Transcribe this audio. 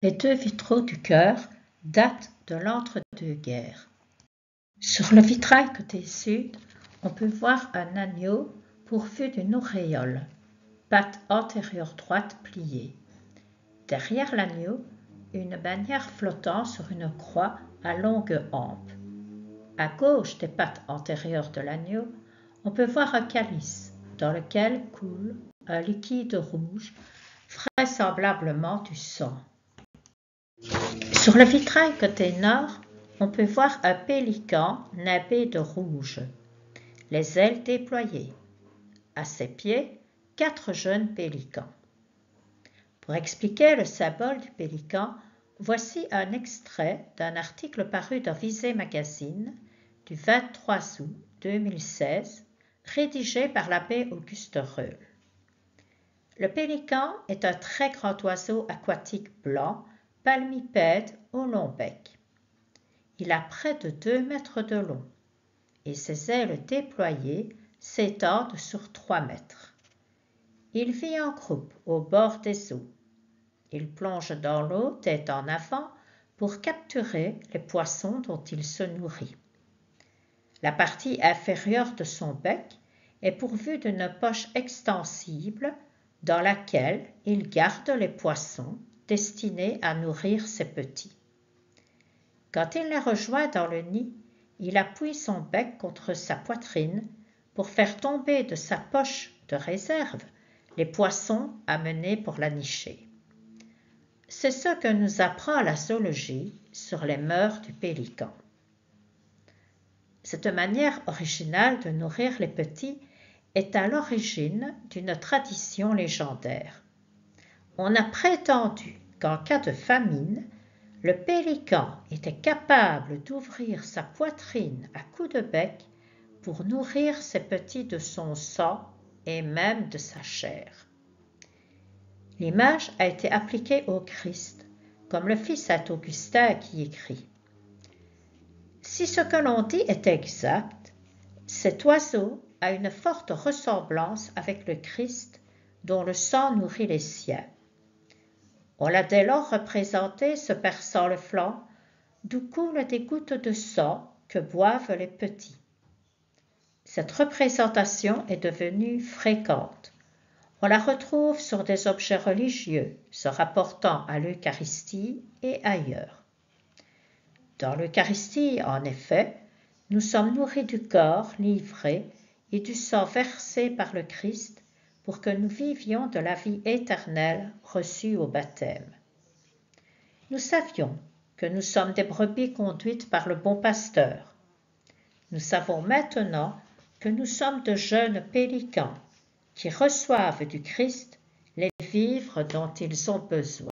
Les deux vitraux du chœur datent de l'entre-deux-guerres. Sur le vitrail côté sud, on peut voir un agneau pourvu d'une auréole, patte antérieure droite pliée. Derrière l'agneau, une bannière flottant sur une croix à longue hampe. À gauche des pattes antérieures de l'agneau, on peut voir un calice dans lequel coule un liquide rouge, vraisemblablement du sang. Sur le vitrail côté nord, on peut voir un pélican nimbé de rouge, les ailes déployées. À ses pieds, 4 jeunes pélicans. Pour expliquer le symbole du pélican, voici un extrait d'un article paru dans Visée Magazine du 23 août 2016, rédigé par l'abbé Auguste Reul. Le pélican est un très grand oiseau aquatique blanc, palmipède au long bec. Il a près de 2 mètres de long et ses ailes déployées s'étendent sur 3 mètres. Il vit en groupe au bord des eaux. Il plonge dans l'eau tête en avant pour capturer les poissons dont il se nourrit. La partie inférieure de son bec est pourvue d'une poche extensible dans laquelle il garde les poissons destinés à nourrir ses petits. Quand il les rejoint dans le nid, il appuie son bec contre sa poitrine pour faire tomber de sa poche de réserve les poissons amenés pour la nicher. C'est ce que nous apprend la zoologie sur les mœurs du pélican. Cette manière originale de nourrir les petits est à l'origine d'une tradition légendaire. On a prétendu qu'en cas de famine, le pélican était capable d'ouvrir sa poitrine à coups de bec pour nourrir ses petits de son sang et même de sa chair. L'image a été appliquée au Christ, comme le fit saint Augustin qui écrit « Si ce que l'on dit est exact, cet oiseau a une forte ressemblance avec le Christ dont le sang nourrit les siens. On l'a dès lors représenté se perçant le flanc, d'où coulent des gouttes de sang que boivent les petits. Cette représentation est devenue fréquente. On la retrouve sur des objets religieux se rapportant à l'Eucharistie et ailleurs. Dans l'Eucharistie, en effet, nous sommes nourris du corps livré et du sang versé par le Christ pour que nous vivions de la vie éternelle reçue au baptême. Nous savions que nous sommes des brebis conduites par le bon pasteur. Nous savons maintenant que nous sommes de jeunes pélicans qui reçoivent du Christ les vivres dont ils ont besoin.